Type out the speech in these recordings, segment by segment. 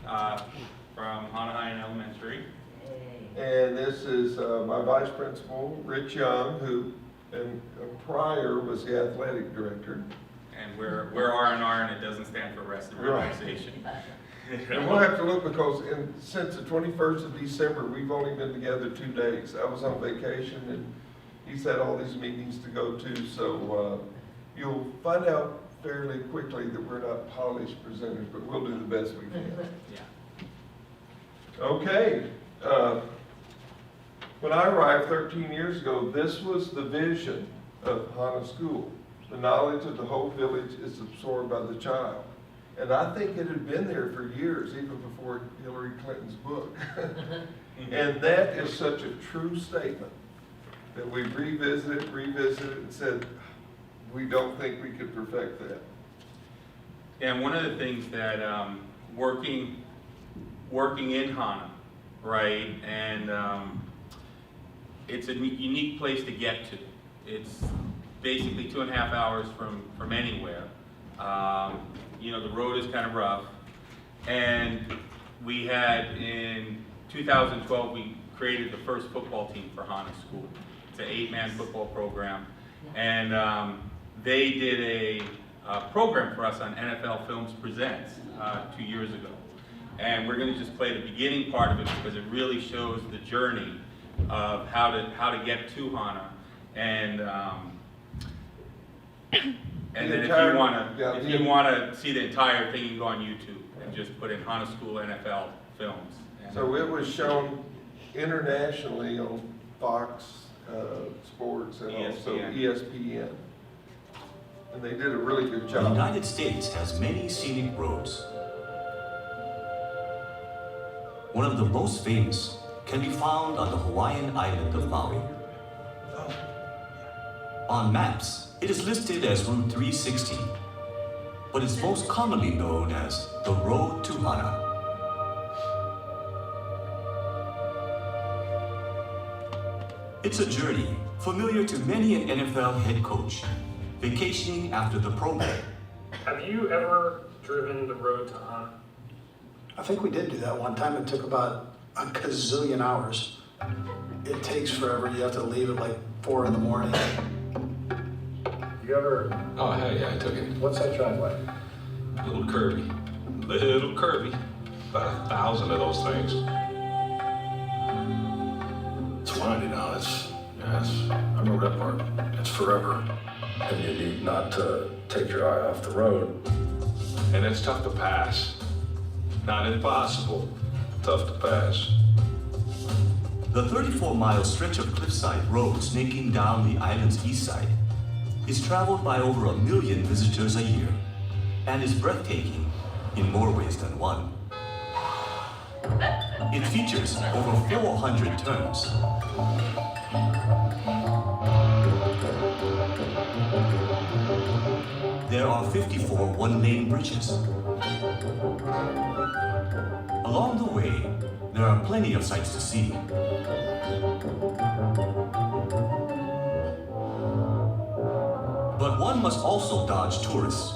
from Hana Elementary. And this is my vice principal, Rich Young, who prior was the athletic director. And we're R&R, and it doesn't stand for rest and relaxation. And we'll have to look because since the 21st of December, we've only been together 2 days. I was on vacation and he's had all these meetings to go to, so you'll find out fairly quickly that we're not polished presenters, but we'll do the best we can. Yeah. Okay. When I arrived 13 years ago, this was the vision of Hana School. The knowledge of the whole village is absorbed by the child. And I think it had been there for years, even before Hillary Clinton's book. And that is such a true statement that we've revisited, and said, we don't think we could perfect that. And one of the things that working in Hana, right, and it's a unique place to get to. It's basically 2.5 hours from anywhere. You know, the road is kind of rough. And we had, in 2012, we created the first football team for Hana School. It's an 8-man football program. And they did a program for us on NFL Films Presents 2 years ago. And we're going to just play the beginning part of it because it really shows the journey of how to get to Hana. And then if you want to see the entire thing, you can go on YouTube and just put in Hana School NFL Films. So it was shown internationally on Fox Sports and also ESPN. And they did a really good job. The United States has many scenic roads. One of the most famous can be found on the Hawaiian island of Maui. On maps, it is listed as Route 360, but it's most commonly known as the Road to Hana. It's a journey familiar to many an NFL head coach, vacationing after the Pro Bowl. Have you ever driven the road to Hana? I think we did do that one time. It took about a gazillion hours. It takes forever. You have to leave at like 4 in the morning. You ever? Oh, hell yeah, I took it. What's that driveway? A little curvy. Little curvy. About 1,000 of those things. It's windy now. I remember that part. It's forever. And you need not to take your eye off the road. And it's tough to pass. Not impossible. Tough to pass. The 34-mile stretch of cliffside road snaking down the island's east side is traveled by over 1 million visitors a year and is breathtaking in more ways than one. It features over 400 turns. There are 54 one-lane bridges. Along the way, there are plenty of sights to see. But one must also dodge tourists,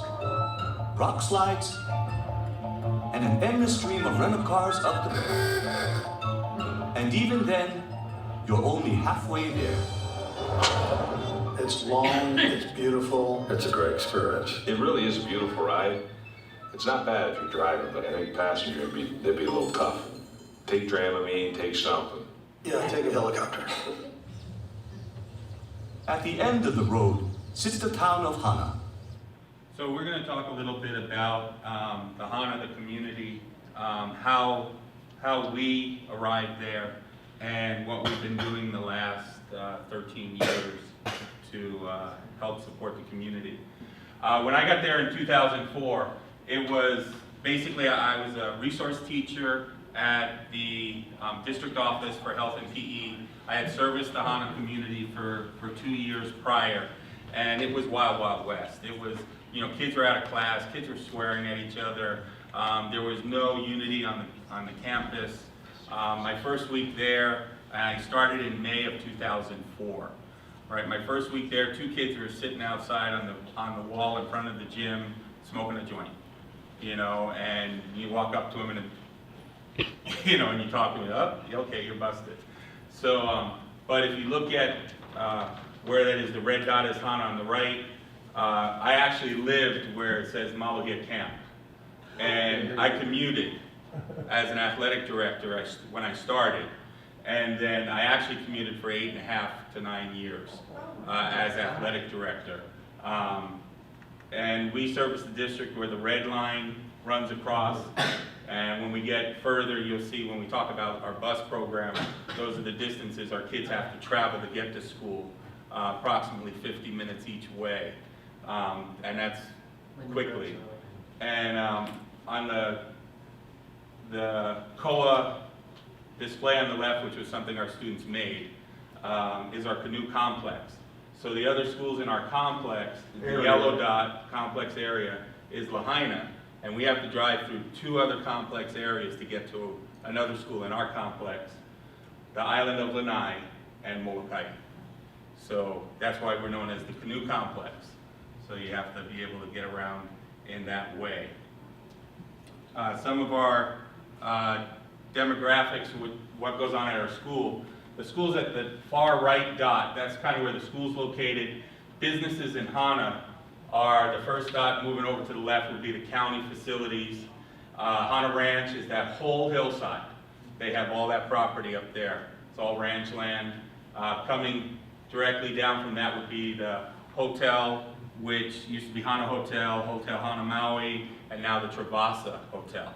rock slides, and an endless stream of rental cars up the hill. And even then, you're only halfway there. It's long, it's beautiful. It's a great experience. It really is a beautiful ride. It's not bad if you're driving, but I think passenger, they'd be a little tough. Take Dramamine, take something. Yeah, take a helicopter. At the end of the road sits the town of Hana. So we're going to talk a little bit about the Hana, the community, how we arrived there, and what we've been doing the last 13 years to help support the community. When I got there in 2004, it was basically, I was a resource teacher at the district office for health and PE. I had serviced the Hana community for 2 years prior, and it was wild, wild west. It was, you know, kids were out of class, kids were swearing at each other. There was no unity on the campus. My first week there, I started in May of 2004. Right, my first week there, 2 kids were sitting outside on the wall in front of the gym, smoking a joint. You know, and you walk up to them and you know, and you talk to me, oh, okay, you're busted. So, but if you look at where that is, the red dot is Hana on the right. I actually lived where it says Maui Camp, and I commuted as an athletic director when I started, and then I actually commuted for 8.5 to 9 years as athletic director. And we service the district where the red line runs across, and when we get further, you'll see when we talk about our bus program, those are the distances our kids have to travel to get to school, approximately 50 minutes each way, and that's quickly. And on the COA display on the left, which was something our students made, is our canoe complex. So the other schools in our complex, the yellow dot complex area, is Lahaina, and we have to drive through 2 other complex areas to get to another school in our complex, the island of Lanai and Molokai. So that's why we're known as the canoe complex. So you have to be able to get around in that way. Some of our demographics, with what goes on at our school. The school's at the far right dot. That's kind of where the school's located. Businesses in Hana are the first dot. Moving over to the left would be the county facilities. Hana Ranch is that whole hillside. They have all that property up there. It's all ranch land. Coming directly down from that would be the hotel, which used to be Hana Hotel, Hotel Hana Maui, and now the Travasa Hotel.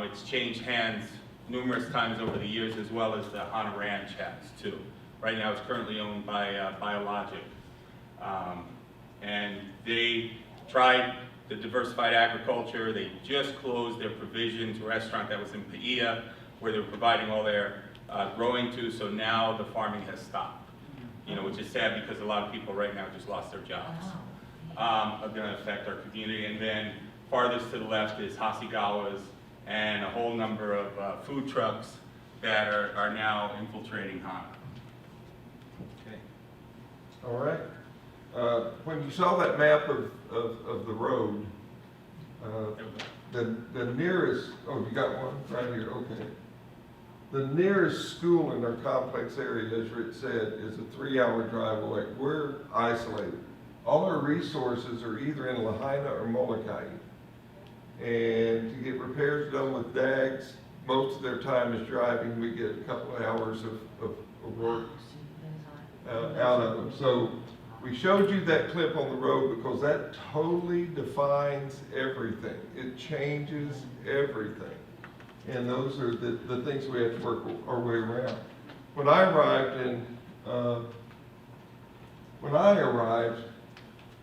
It's changed hands numerous times over the years, as well as the Hana Ranch has too. Right now it's currently owned by Biologic. And they tried the diversified agriculture. They just closed their provisions restaurant that was in Paia, where they were providing all their growing to, so now the farming has stopped. You know, which is sad because a lot of people right now just lost their jobs. Are gonna affect our community. And then farthest to the left is Hasegawa's, and a whole number of food trucks that are now infiltrating Hana. Okay. All right. When you saw that map of the road, the nearest, oh, you got one right here, okay. The nearest school in our complex area, as Rich said, is a 3-hour drive away. We're isolated. All our resources are either in Lahaina or Molokai. And to get repairs done with DAGs, most of their time is driving. We get a couple of hours of work out of them. So we showed you that clip on the road because that totally defines everything. It changes everything. And those are the things we have to work our way around. When I arrived,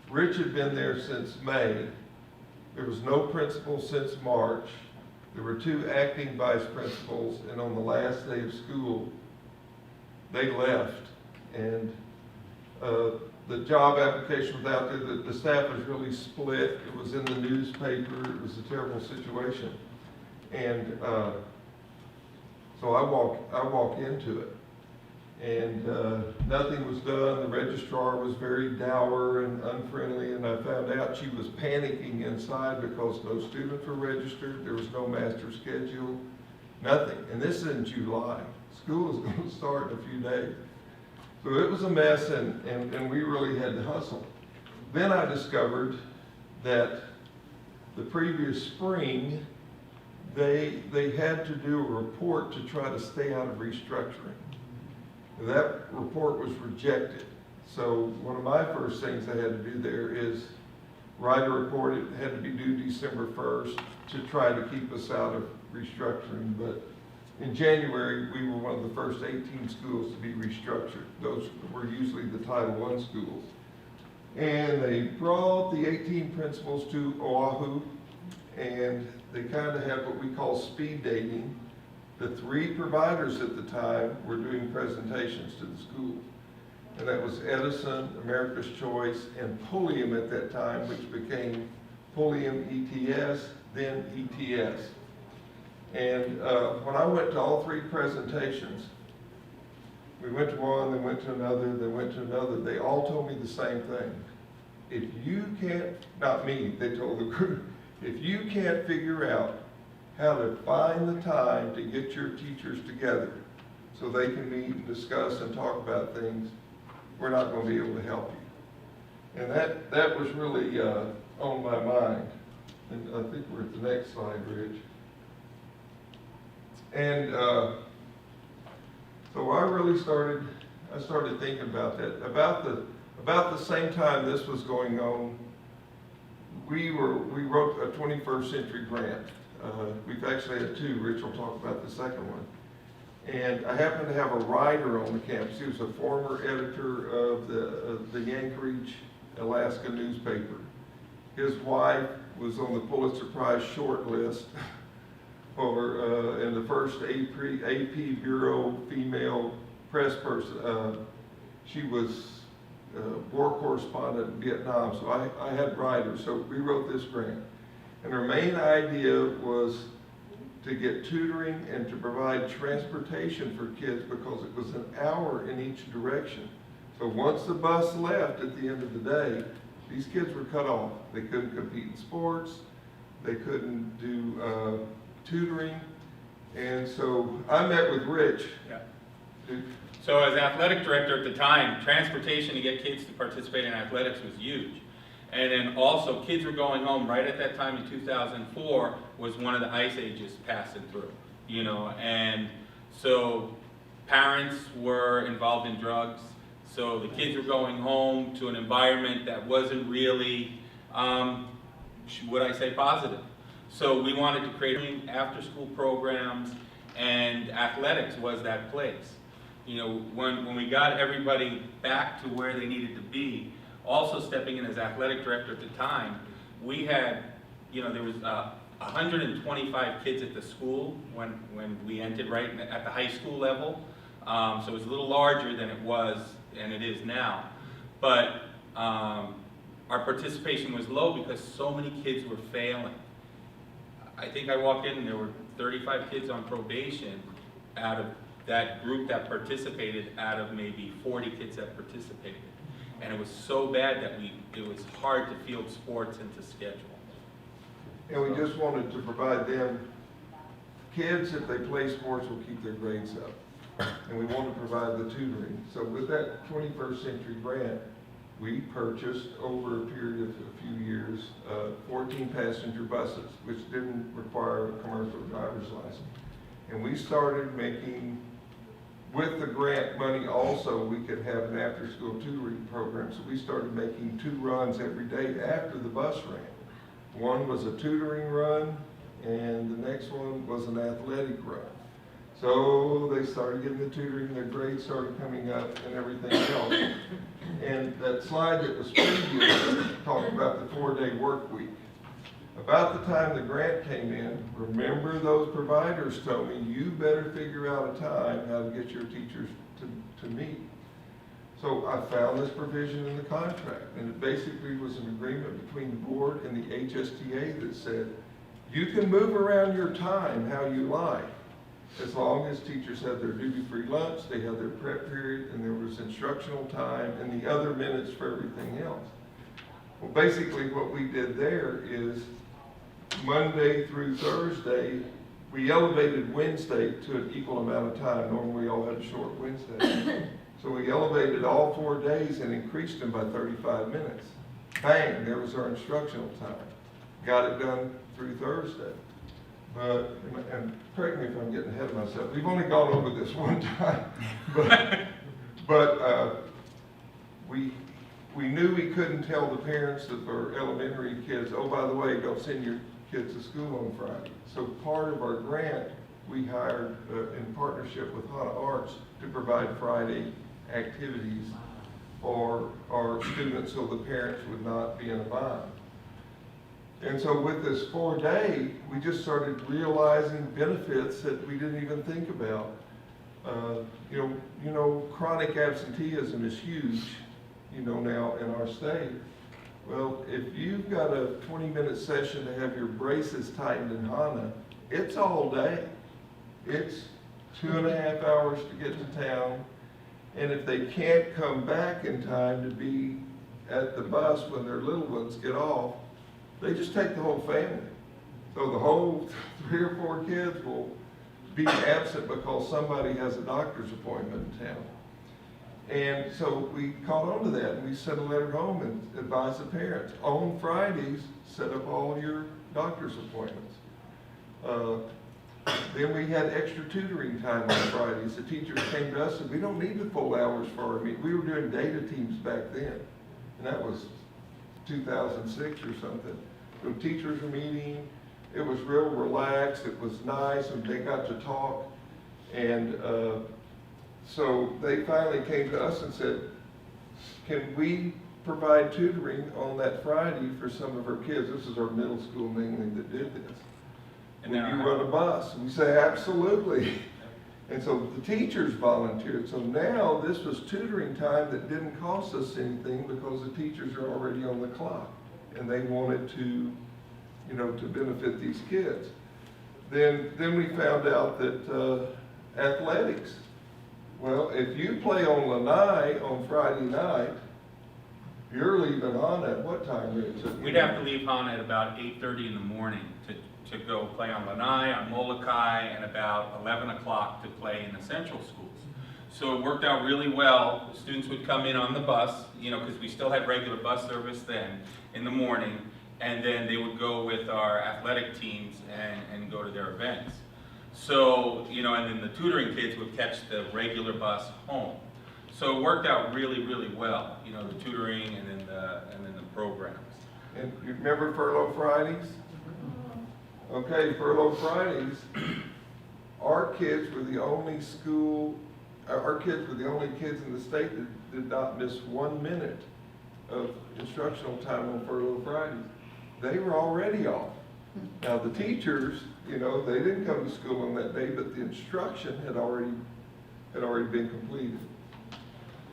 Rich had been there since May. There was no principal since March. There were 2 acting vice principals, and on the last day of school, they left. And the job application was out there. The staff was really split. It was in the newspaper. It was a terrible situation. And so I walk into it, and nothing was done. The registrar was very dour and unfriendly, and I found out she was panicking inside because no students were registered. There was no master schedule, nothing. And this is in July. School is going to start in a few days. So it was a mess, and we really had to hustle. Then I discovered that the previous spring, they had to do a report to try to stay out of restructuring. That report was rejected. So one of my first things I had to do there is write a report. It had to be due December 1st to try to keep us out of restructuring. But in January, we were one of the first 18 schools to be restructured. Those were usually the Title I schools. And they brought the 18 principals to Oahu, and they kind of had what we call speed dating. The 3 providers at the time were doing presentations to the school. And that was Edison, America's Choice, and Pulliam at that time, which became Pulliam ETS, then ETS. And when I went to all 3 presentations, we went to one, then went to another, then went to another, they all told me the same thing. If you can't, not me, they told the group, if you can't figure out how to find the time to get your teachers together so they can meet and discuss and talk about things, we're not going to be able to help you. And that was really on my mind. And I think we're at the next slide, Rich. And so I started thinking about that. About the same time this was going on, we wrote a 21st century grant. We've actually had two. Rich will talk about the second one. And I happened to have a writer on the campus. He was a former editor of the Anchorage, Alaska newspaper. His wife was on the Pulitzer Prize short list for in the first AP Bureau female press person. She was war correspondent in Vietnam, so I had writers. So we wrote this grant. And our main idea was to get tutoring and to provide transportation for kids because it was an hour in each direction. So once the bus left at the end of the day, these kids were cut off. They couldn't compete in sports. They couldn't do tutoring. And so I met with Rich. Yeah. So as athletic director at the time, transportation to get kids to participate in athletics was huge. And then also kids were going home right at that time in 2004 was one of the ice ages passing through, you know, and so parents were involved in drugs. So the kids were going home to an environment that wasn't really, would I say, positive. So we wanted to create after-school programs, and athletics was that place. You know, when we got everybody back to where they needed to be, also stepping in as athletic director at the time, we had, you know, there was 125 kids at the school when we entered right at the high school level. So it was a little larger than it was and it is now. But our participation was low because so many kids were failing. I think I walked in and there were 35 kids on probation out of that group that participated out of maybe 40 kids that participated. And it was so bad that it was hard to field sports and to schedule. And we just wanted to provide them, kids, if they play sports, will keep their grades up. And we want to provide the tutoring. So with that 21st century grant, we purchased over a period of a few years, 14 passenger buses, which didn't require a commercial driver's license. And we started making, with the grant money also, we could have an after-school tutoring program. So we started making 2 runs every day after the bus ran. One was a tutoring run, and the next one was an athletic run. So they started getting the tutoring, their grades started coming up and everything else. And that slide that was previous talked about the 4-day work week. About the time the grant came in, remember those providers told me, you better figure out a time how to get your teachers to meet. So I found this provision in the contract, and it basically was an agreement between the board and the HSTA that said, you can move around your time how you like, as long as teachers had their duty-free lunch, they had their prep period, and there was instructional time and the other minutes for everything else. Well, basically what we did there is Monday through Thursday, we elevated Wednesday to an equal amount of time. Normally we all had a short Wednesday. So we elevated all 4 days and increased them by 35 minutes. Bang, there was our instructional time. Got it done through Thursday. But, and correct me if I'm getting ahead of myself, we've only gone over this one time. But we knew we couldn't tell the parents of our elementary kids, oh, by the way, don't send your kids to school on Friday. So part of our grant, we hired in partnership with Hana Arts to provide Friday activities for our students so the parents would not be in a bind. And so with this 4-day, we just started realizing benefits that we didn't even think about. You know, chronic absenteeism is huge, you know, now in our state. Well, if you've got a 20-minute session to have your braces tightened in Hana, it's all day. It's 2.5 hours to get to town. And if they can't come back in time to be at the bus when their little ones get off, they just take the whole family. So the whole 3 or 4 kids will be absent because somebody has a doctor's appointment in town. And so we caught on to that, and we sent a letter home and advised the parents, on Fridays, set up all your doctor's appointments. Then we had extra tutoring time on Fridays. The teachers came to us and we don't need the full hours for our meeting. We were doing data teams back then, and that was 2006 or something. So teachers were meeting, it was real relaxed, it was nice, and they got to talk. And so they finally came to us and said, can we provide tutoring on that Friday for some of our kids? This is our middle school mainly that did this. And Will then you run a bus? And we say, absolutely. And so the teachers volunteered. So now this was tutoring time that didn't cost us anything because the teachers are already on the clock. And they wanted to, you know, to benefit these kids. Then we found out that athletics. Well, if you play on Lanai on Friday night, you're leaving Hana at what time, Rich? We'd have to leave Hana at about 8:30 in the morning to go play on Lanai, on Molokai, and about 11 o'clock to play in the central schools. So it worked out really well. The students would come in on the bus, you know, because we still had regular bus service then in the morning, and then they would go with our athletic teams and go to their events. So, you know, and then the tutoring kids would catch the regular bus home. So it worked out really, really well, you know, the tutoring and then the programs. And you remember Furlough Fridays? Okay, Furlough Fridays, our kids were the only kids in the state that did not miss 1 minute of instructional time on Furlough Fridays. They were already off. Now the teachers, you know, they didn't come to school on that day, but the instruction had already been completed.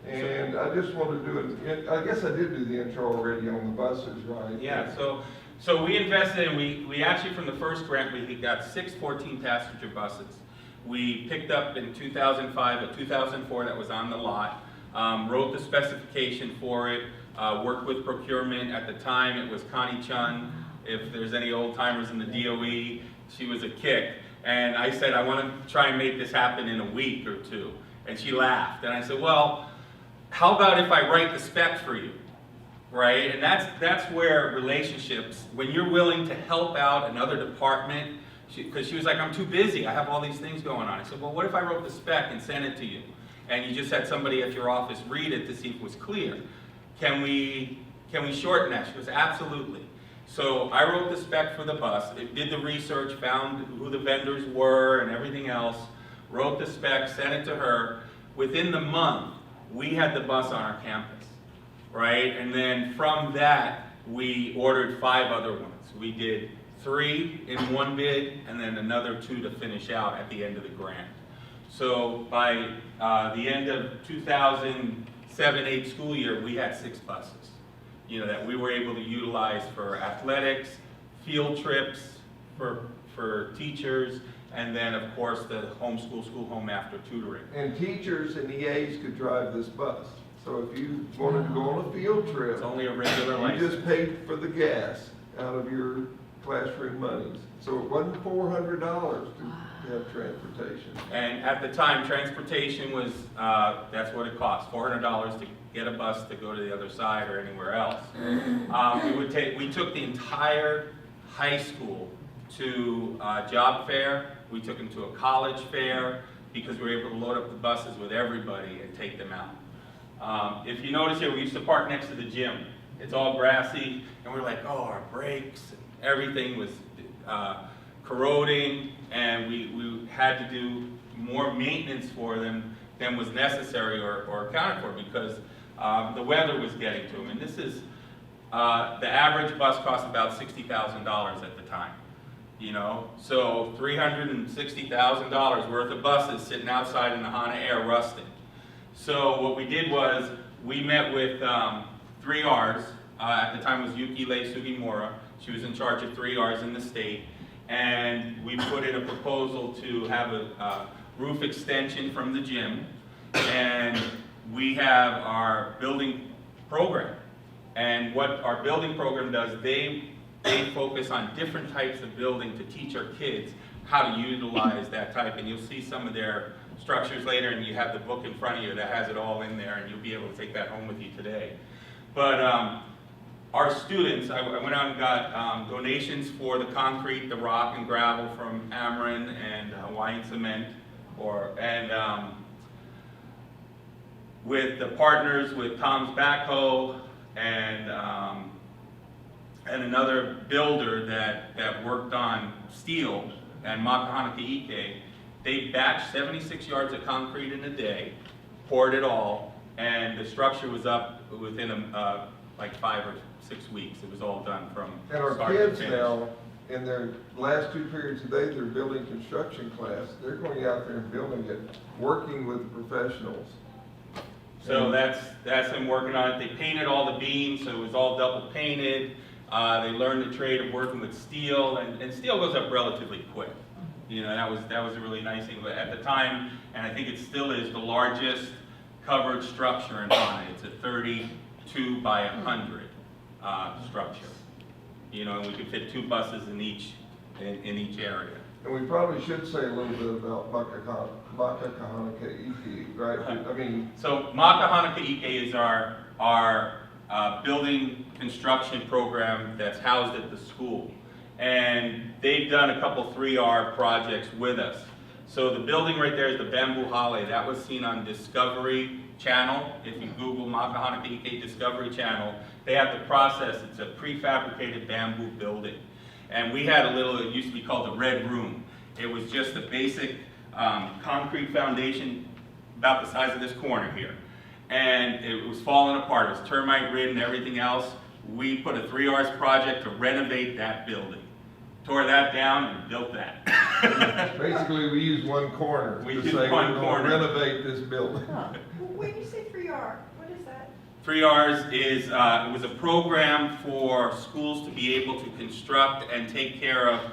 And I just wanted to do it, I guess I did do the intro already on the buses, right? Yeah, so we invested in, we actually from the first grant, we got 6 14-passenger buses. We picked up in 2005 a 2004 that was on the lot, wrote the specification for it, worked with procurement. At the time, it was Connie Chun. If there's any old timers in the DOE, she was a kick. And I said, I want to try and make this happen in a week or 2. And she laughed. And I said, well, how about if I write the spec for you? Right? And that's where relationships, when you're willing to help out another department, because she was like, I'm too busy, I have all these things going on. I said, well, what if I wrote the spec and sent it to you? And you just had somebody at your office read it to see if it was clear. Can we shorten that? She goes, absolutely. So I wrote the spec for the bus, did the research, found who the vendors were and everything else, wrote the spec, sent it to her. Within the month, we had the bus on our campus, right? And then from that, we ordered 5 other ones. We did 3 in one bid, and then another 2 to finish out at the end of the grant. So by the end of 2007-8 school year, we had 6 buses, you know, that we were able to utilize for athletics, field trips, for teachers, and then of course the homeschool, school home after tutoring. And teachers and EAs could drive this bus. So if you wanted to go on a field trip, It's only a regular you license. just paid for the gas out of your classroom monies. So it wasn't $400 to have transportation. And at the time, transportation was, that's what it cost, $400 to get a bus to go to the other side or anywhere else. We took the entire high school to job fair. We took them to a college fair because we were able to load up the buses with everybody and take them out. If you notice here, we used to park next to the gym. It's all grassy, and we're like, oh, our brakes, and everything was corroding, and we had to do more maintenance for them than was necessary or accounted for because the weather was getting to them. And this is, the average bus cost about $60,000 at the time. You know, so $360,000 worth of buses sitting outside in the Hana air rusting. So what we did was we met with 3Rs. At the time was Yuki Lei Sugimura. She was in charge of 3Rs in the state. And we put in a proposal to have a roof extension from the gym. And we have our building program. And what our building program does, they they focus on different types of building to teach our kids how to utilize that type. And you'll see some of their structures later, and you have the book in front of you that has it all in there, and you'll be able to take that home with you today. But our students, I went out and got donations for the concrete, the rock and gravel from Ameren and Hawaiian Cement, with the partners with Tom's Backhoe and another builder that worked on steel and Makahana Ike. They batched 76 yards of concrete in a day, poured it all, and the structure was up within like 5 or 6 weeks. It was all done from And our start to kids finish. now, in their last 2 periods a day, they're building construction class. They're going out there and building it, working with professionals. So that's them working on it. They painted all the beams, so it was all double painted. They learned the trade of working with steel, and steel goes up relatively quick. You know, that was a really nice thing. But at the time, and I think it still is, the largest covered structure in Hana. It's a 32 by 100 structure. You know, and we could fit 2 buses in each area. And we probably should say a little bit about Makahana Ike, right? I mean, So Makahana Ike is our building construction program that's housed at the school. And they've done a couple 3R projects with us. So the building right there is the Bamboo Hale. That was seen on Discovery Channel. If you Google Makahana Ike Discovery Channel, they have the process. It's a prefabricated bamboo building. And we had a little, it used to be called the Red Room. It was just a basic concrete foundation about the size of this corner here. And it was falling apart. It was termite ridden and everything else. We put a 3Rs project to renovate that building. Tore that down and built that. basically, we use one corner We to use say one we're going corner. to renovate this building. Huh. When you say 3R, what is that? 3Rs is, it was a program for schools to be able to construct and take care of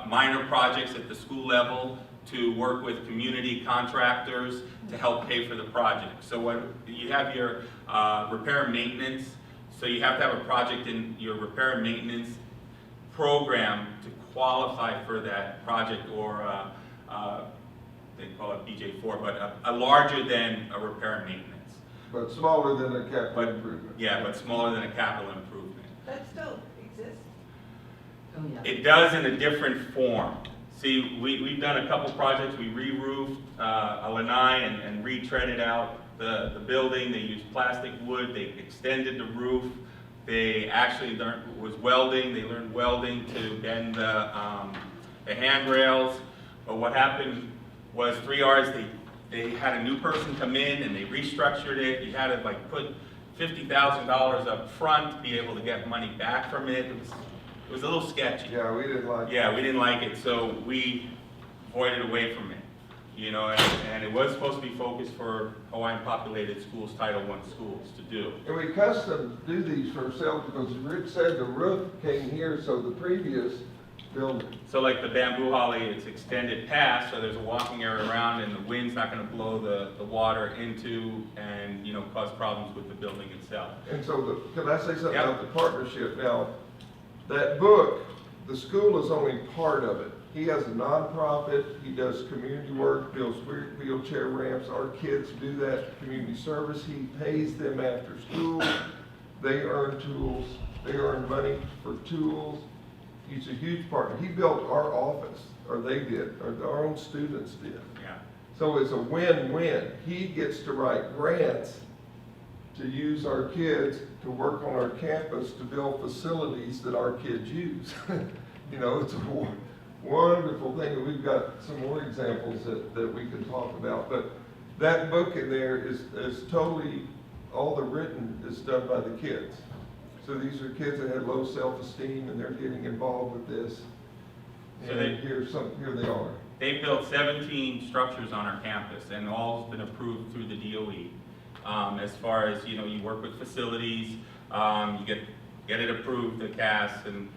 minor projects at the school level, to work with community contractors to help pay for the project. So when you have your repair and maintenance, so you have to have a project in your repair and maintenance program to qualify for that project, or they call it BJ4, but a larger than a repair and maintenance. But smaller than a capital But, improvement. yeah, but smaller than a capital improvement. That still exists? Oh, yeah. It does in a different form. See, we've done a couple projects. We re-roofed a lanai and retreaded out the building. They used plastic wood. They extended the roof. They actually was welding. They learned welding to bend the handrails. But what happened was 3Rs, they had a new person come in and they restructured it. You had to like put $50,000 up front to be able to get money back from it. It was a little sketchy. Yeah, we didn't like Yeah, we didn't like it, so we avoided away from it. You know, and it was supposed to be focused for Hawaiian populated schools, Title I schools to do. And we custom do these for ourselves because Rich said the roof came here, so the previous building. So like the Bamboo Holly, it's extended past, so there's a walking area around, and the wind's not gonna blow the water into and, you know, cause problems with the building itself. And so can I say something Yep. about the partnership? Now, that book, the school is only part of it. He has a nonprofit, he does community work, builds wheelchair ramps. Our kids do that community service. He pays them after school. They earn tools, they earn money for tools. He's a huge partner. He built our office, or they did, or our own students did. Yeah. So it's a win-win. He gets to write grants to use our kids to work on our campus to build facilities that our kids use. You know, it's a wonderful thing, and we've got some more examples that we can talk about. But that book in there is totally, all the written is done by the kids. So these are kids that have low self-esteem, and they're getting involved with this. So And here they are. They built 17 structures on our campus, and all's been approved through the DOE. As far as, you know, you work with facilities, you get it approved, the CAS, and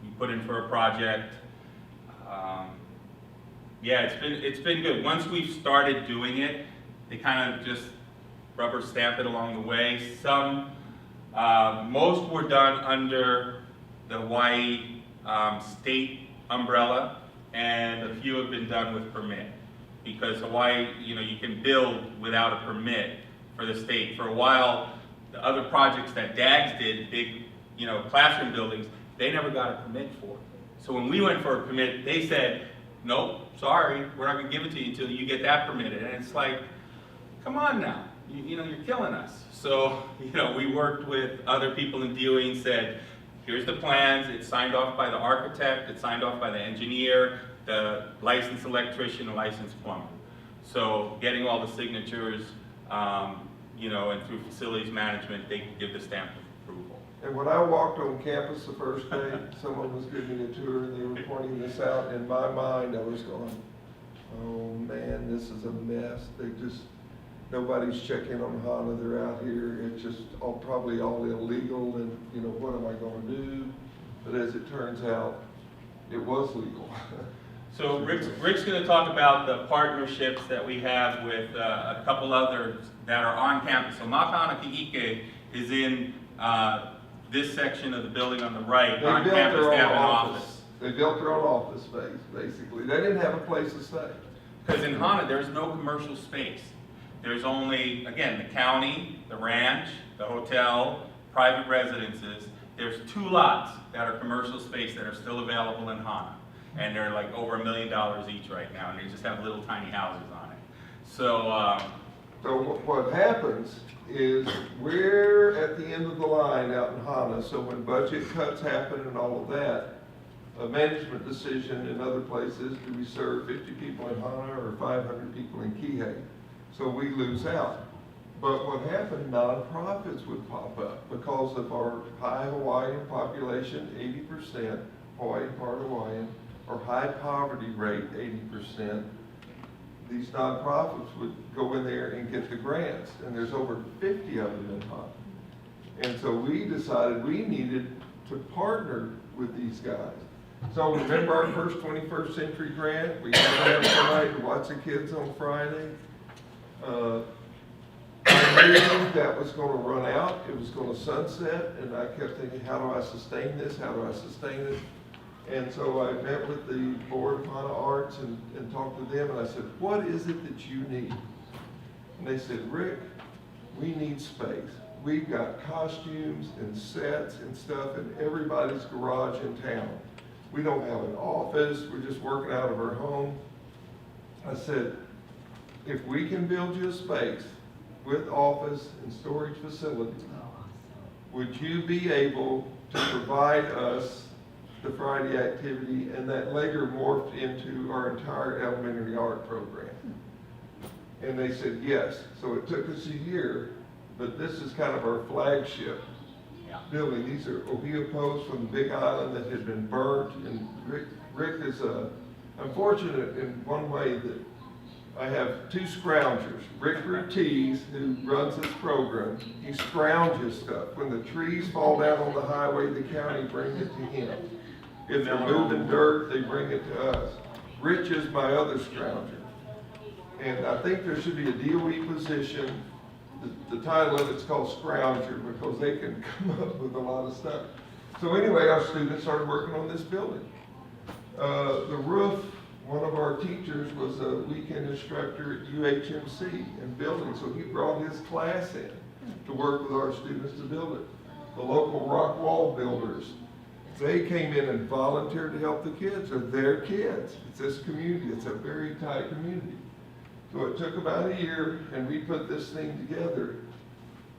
you put in for a project. Yeah, it's been good. Once we've started doing it, they kind of just rubber stamp it along the way. Most were done under the Hawaii state umbrella, and a few have been done with permit. Because Hawaii, you can build without a permit for the state. For a while, the other projects that DAGS did, big, classroom buildings, they never got a permit for. So when we went for a permit, they said, nope, sorry, we're not gonna give it to you until you get that permitted. And it's like, come on now, you're killing us. So, we worked with other people in DOE and said, here's the plans, it's signed off by the architect, it's signed off by the engineer, the licensed electrician, the licensed plumber. So getting all the signatures, and through facilities management, they can give the stamp of approval. And when I walked on campus the first day, someone was giving me a tour and they were pointing this out. In my mind, I was going, oh man, this is a mess. Nobody's checking on Hana, they're out here. It's just probably all illegal and, what am I gonna do? But as it turns out, it was legal. So Rick's going to talk about the partnerships that we have with a couple others that are on campus. So Makana Ki'ike is in this section of the building on the right. They On built campus, their they have own an office. They built their own office space, basically. They didn't have a place to stay. Because in Hana, there's no commercial space. There's only, again, the county, the ranch, the hotel, private residences. There's 2 lots that are commercial space that are still available in Hana. And they're like over $1 million each right now, and they just have little tiny houses on it. So, So what happens is we're at the end of the line out in Hana, so when budget cuts happen and all of that, a management decision in other places, do we serve 50 people in Hana or 500 people in Kihei? So we lose out. But what happened, nonprofits would pop up because of our high Hawaiian population, 80%, Hawaii part Hawaiian, or high poverty rate, 80%. These nonprofits would go in there and get the grants, and there's over 50 of them in Hana. And so we decided we needed to partner with these guys. So remember our first 21st Century grant? We had to have somebody to watch the kids on Friday. I knew that was going to run out, it was going to sunset, and I kept thinking, how do I sustain this? How do I sustain it? And so I met with the board of Hana Arts and talked to them, and I said, what is it that you need? And they said, Rick, we need space. We've got costumes and sets and stuff in everybody's garage in town. We don't have an office, we're just working out of our home. I said, if we can build you a space with office and storage facilities, would you be able to provide us the Friday activity? And that later morphed into our entire elementary art program. And they said yes. So it took us a year, but this is kind of our flagship building. These are ohia posts from the Big Island that had been burnt. And Rick is unfortunate in one way that I have 2 scroungers. Rick Ortiz, who runs this program, he scrounges stuff. When the trees fall down on the highway, the county brings it to him. If they're moving dirt, they bring it to us. Rich is my other scrounger. And I think there should be a DOE position. The title of it's called Scrounger because they can come up with a lot of stuff. So anyway, our students started working on this building. The roof, one of our teachers was a weekend instructor at UHMC in building, so he brought his class in to work with our students to build it. The local rock wall builders, they came in and volunteered to help the kids. They're their kids. It's this community. It's a very tight community. So it took about a year, and we put this thing together.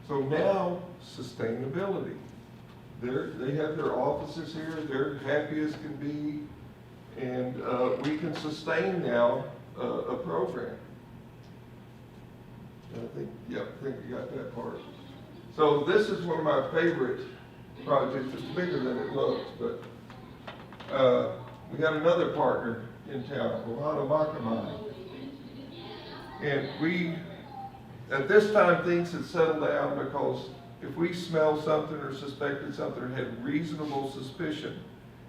So now, sustainability. They have their offices here. They're happy as can be. And we can sustain now a program. And I think you got that part. So this is one of my favorite projects. It's bigger than it looks, but we got another partner in town, Ohana Makamai. And we, at this time, things had settled down because if we smelled something or suspected something or had reasonable suspicion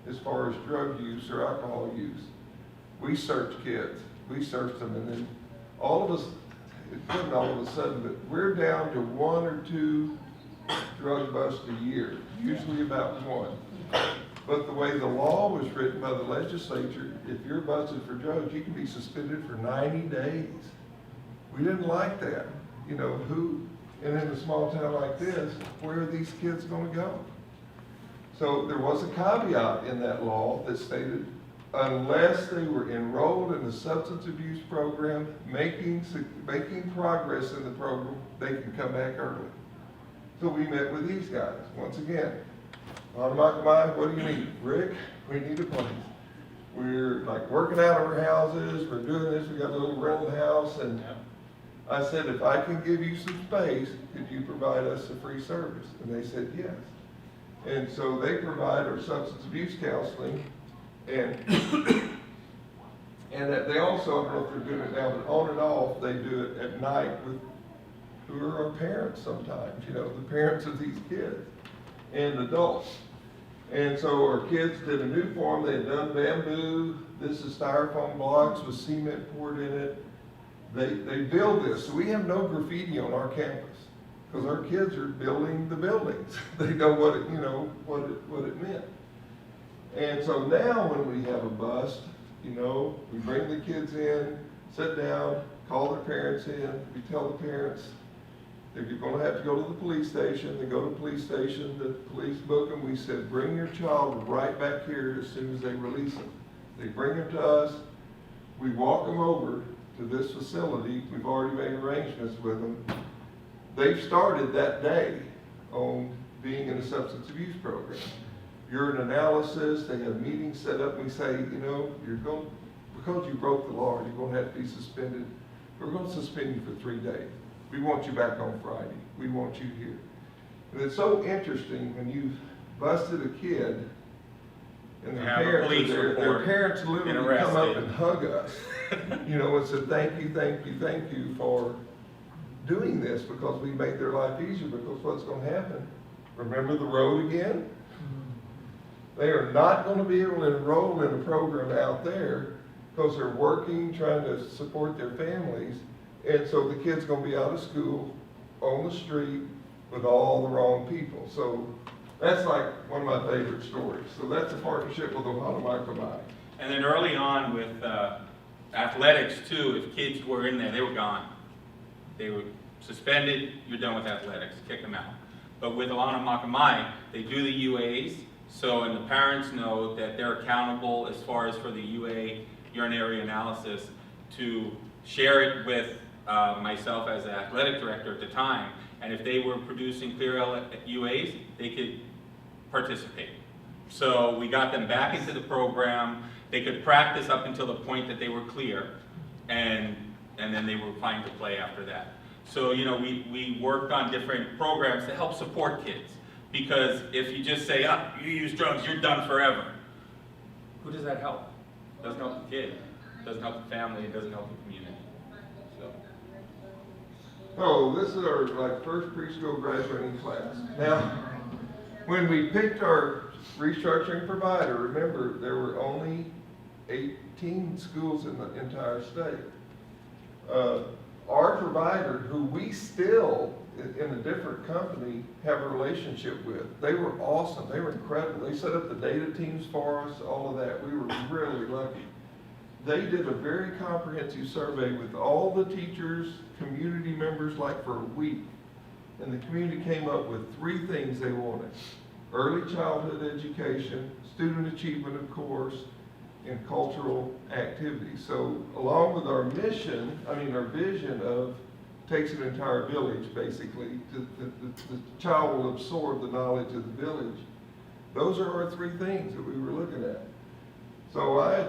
as far as drug use or alcohol use, we searched kids. We searched them, and then all of us, it wasn't all of a sudden, but we're down to 1 or 2 drug busts a year, usually about 1. But the way the law was written by the legislature, if you're busted for drugs, you can be suspended for 90 days. We didn't like that. You know, and in a small town like this, where are these kids gonna go? So there was a caveat in that law that stated, unless they were enrolled in a substance abuse program, making progress in the program, they can come back early. So we met with these guys, once again. Maui, what do you need? Rick, we need a place. We're like working out of our houses, we're doing this, we got a little rental house, and I said, if I can give you some space, could you provide us a free service? And they said yes. And so they provide our substance abuse counseling, and that they also, I don't know if they're doing it now, but on and off, they do it at night with who are our parents sometimes, you know, the parents of these kids and adults. And so our kids did a new form. They had done bamboo. This is styrofoam blocks with cement poured in it. They build this. So we have no graffiti on our campus because our kids are building the buildings. They know what it, you know, what it meant. And so now when we have a bust, you know, we bring the kids in, sit down, call their parents in. We tell the parents, if you're going to have to go to the police station, they go to the police station, the police book them. We said, bring your child right back here as soon as they release them. They bring them to us. We walk them over to this facility. We've already made arrangements with them. They've started that day on being in a substance abuse program. Urine analysis, they have meetings set up. We say, you know, because you broke the law, you're going to have to be suspended. We're going to suspend you for 3 days. We want you back on Friday. We want you here. And it's so interesting when you've busted a kid and Have a police their report, parents been literally come up arrested. and hug us, you know, and said, thank you, thank you, thank you for doing this because we made their life easier because what's going to happen? Remember the road again? They are not going to be able to enroll in a program out there because they're working, trying to support their families. And so the kid's going to be out of school, on the street, with all the wrong people. So that's like one of my favorite stories. So that's a partnership with Hana. And then early on with athletics too, if kids were in there, they were gone. They were suspended, you're done with athletics, kick them out. But with Alana Makamai, they do the UAs, so, and the parents know that they're accountable as far as for the UA urinary analysis to share it with myself as the athletic director at the time, and if they were producing clear UAs, they could participate. So we got them back into the program. They could practice up until the point that they were clear, and then they were fine to play after that. So, you know, we worked on different programs to help support kids, because if you just say, oh, you use drugs, you're done forever, who does that help? It doesn't help the kid, it doesn't help the family, it doesn't help the community. Oh, this is our first preschool graduating class. Now, when we picked our restructuring provider, remember there were only 18 schools in the entire state. Our provider, who we still, in a different company, have a relationship with, they were awesome. They were incredible. They set up the data teams for us, all of that. We were really lucky. They did a very comprehensive survey with all the teachers, community members, like for a week. And the community came up with 3 things they wanted: early childhood education, student achievement, of course, and cultural activities. So along with our mission, our vision of takes an entire village, basically, the child will absorb the knowledge of the village. Those are our 3 things that we were looking at. So I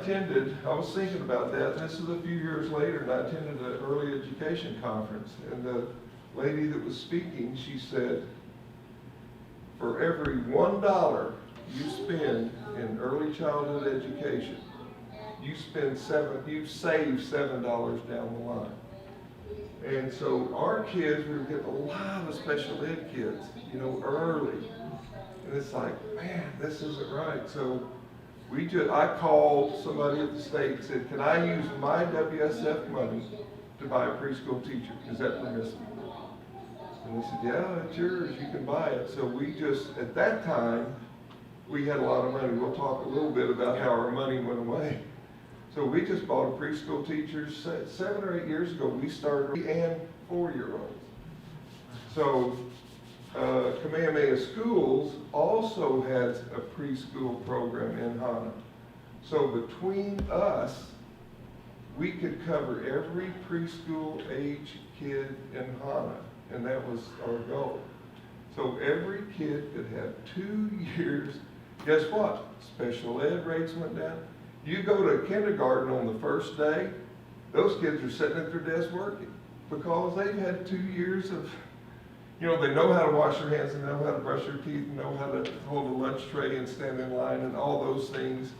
was thinking about that. This is a few years later, and I attended an early education conference. And the lady that was speaking, she said, for every $1 you spend in early childhood education, you save $7 down the line. And so our kids, we were getting a lot of special ed kids, early. And it's like, man, this isn't right. So I called somebody at the state and said, can I use my WSF money to buy a preschool teacher? Is that permissible? And they said, yeah, it's yours, you can buy it. So we just, at that time, we had a lot of money. We'll talk a little bit about how our money went away. So we just bought a preschool teacher 7 or 8 years ago. We started 3 and 4-year-olds. So Kamehameha Schools also has a preschool program in Hana. So between us, we could cover every preschool age kid in Hana, and that was our goal. So every kid could have 2 years. Guess what? Special ed rates went down. You go to kindergarten on the first day, those kids are sitting at their desk working because they've had 2 years of, they know how to wash their hands, and know how to brush their teeth, and know how to hold a lunch tray and stand in line and all those things.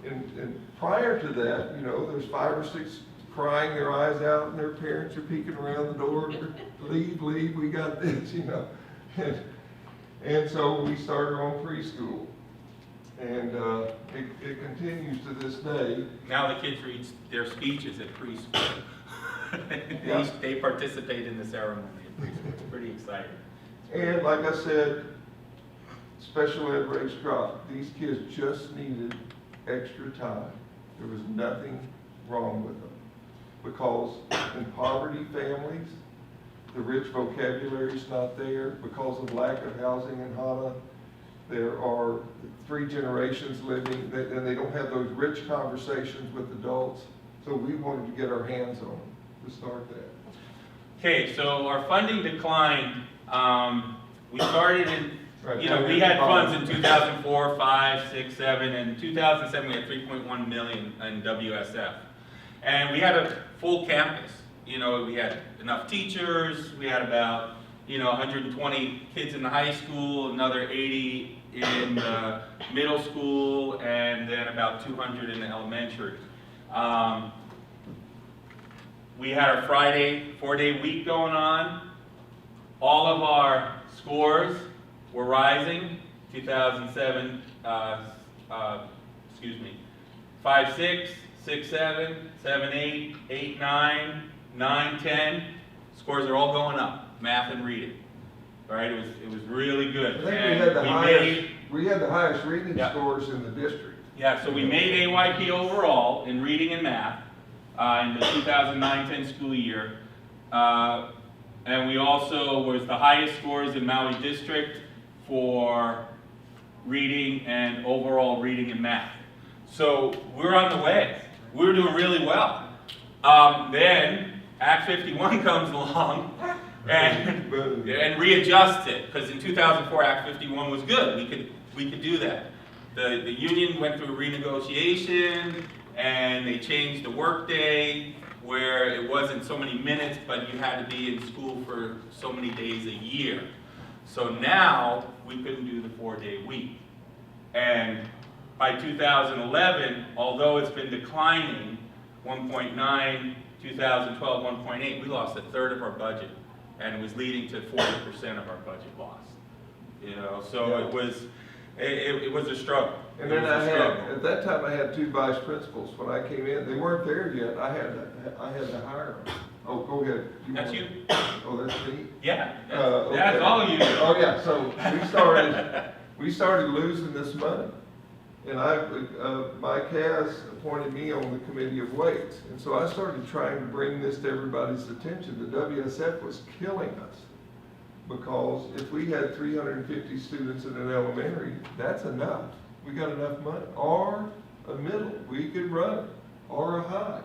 And prior to that, there's 5 or 6 crying their eyes out, and their parents are peeking around the door, leave, we got this, And so we started on preschool. And it continues to this day. Now the kids read their speeches at preschool. Yeah. They participate in the ceremony at preschool. It's pretty exciting. And like I said, special ed rates dropped. These kids just needed extra time. There was nothing wrong with them. Because in poverty families, the rich vocabulary is not there. Because of lack of housing in Hana, there are 3 generations living, and they don't have those rich conversations with adults. So we wanted to get our hands on them to start that. Okay, so our funding declined. We started in, Right. we had funds in 2004, 5, 6, 7, and in 2007 we had 3.1 million in WSF. And we had a full campus. We had enough teachers, we had about 120 kids in the high school, another 80 in the middle school, and then about 200 in the elementary. We had our Friday 4-day week going on. All of our scores were rising. 2007, 5, 6, 6, 7, 7, 8, 8, 9, 9, 10. Scores are all going up. Math and reading, right? It was really good. I think And we had the highest reading Yeah. scores in the district. Yeah, so we made AYP overall in reading and math in the 2009-10 school year. And we also was the highest scores in Maui district for reading and overall reading and math. So we're on the way. We're doing really well. Then Act 51 comes along and readjusts it, because in 2004 Act 51 was good. We could do that. The union went through a renegotiation, and they changed the workday where it wasn't so many minutes, but you had to be in school for so many days a year. So now we couldn't do the 4-day week. And by 2011, although it's been declining, 1.9, 2012, 1.8, we lost 1/3 of our budget, and it was leading to 40% of our budget loss. So Yeah. it was a struggle. And It then was a struggle. at that time, I had 2 vice principals. When I came in, they weren't there yet. I had to hire them. Oh, go ahead. That's want- you? Oh, that's me? Yeah, Okay. that's all you. Oh, yeah, so we started losing this money. And Mike has appointed me on the committee of weights. And so I started trying to bring this to everybody's attention. The WSF was killing us. Because if we had 350 students in an elementary, that's enough. We got enough money. Or a middle, we could run it, or a high.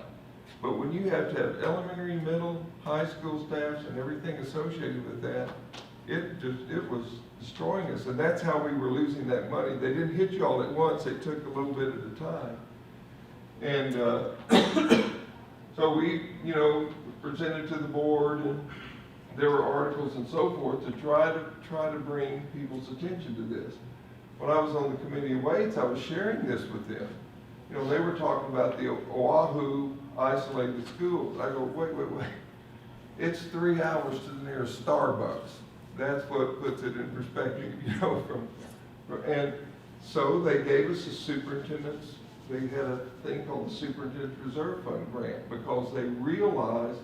But when you have to have elementary, middle, high school staffs and everything associated with that, it was destroying us. And that's how we were losing that money. They didn't hit you all at once, they took a little bit at a time. And so we, presented to the board, and there were articles and so forth to try to bring people's attention to this. When I was on the committee of weights, I was sharing this with them. They were talking about the Oahu isolated schools. I go, wait. It's 3 hours to the nearest Starbucks. That's what puts it in perspective, and so they gave us a superintendent's, they had a thing called the Superintendent's Reserve Fund grant, because they realized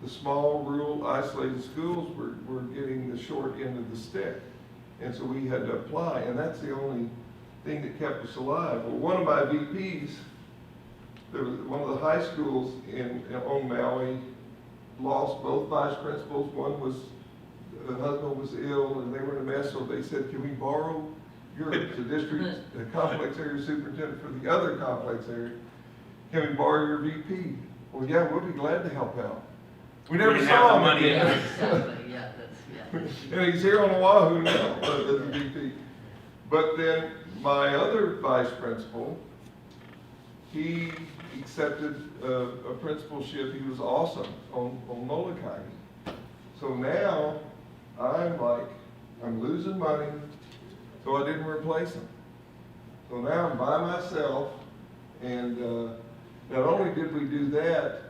the small, rural, isolated schools were getting the short end of the stick. And so we had to apply, and that's the only thing that kept us alive. Well, one of my VPs, there was one of the high schools on Maui, lost both vice principals. One was, the husband was ill and they were in a mess, so they said, can we borrow yours, the district, the complex area superintendent for the other complex area? Can we borrow your VP? Well, yeah, we'll be glad to help out. We never didn't saw have the him money again. Exactly, yeah, that's, yeah. And he's here on Oahu now, as the VP. But then my other vice principal, he accepted a principalship. He was awesome on Molokai. So now I'm losing money, so I didn't replace him. So now I'm by myself, and not only did we do that,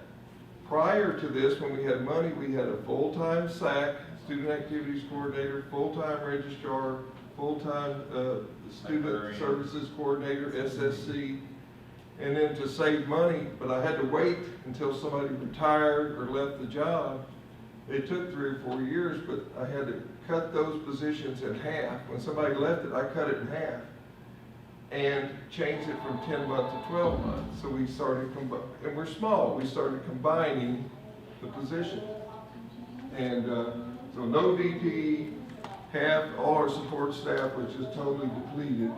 prior to this, when we had money, we had a full-time SAC, student activities coordinator, full-time registrar, full-time student Librarian. services coordinator, SSC, and then to save money, but I had to wait until somebody retired or left the job. It took 3 or 4 years, but I had to cut those positions in half. When somebody left it, I cut it in half and changed it from 10 months to 12 months. So we started, and we're small, we started combining the positions. And so no VP, all our support staff, which is totally depleted.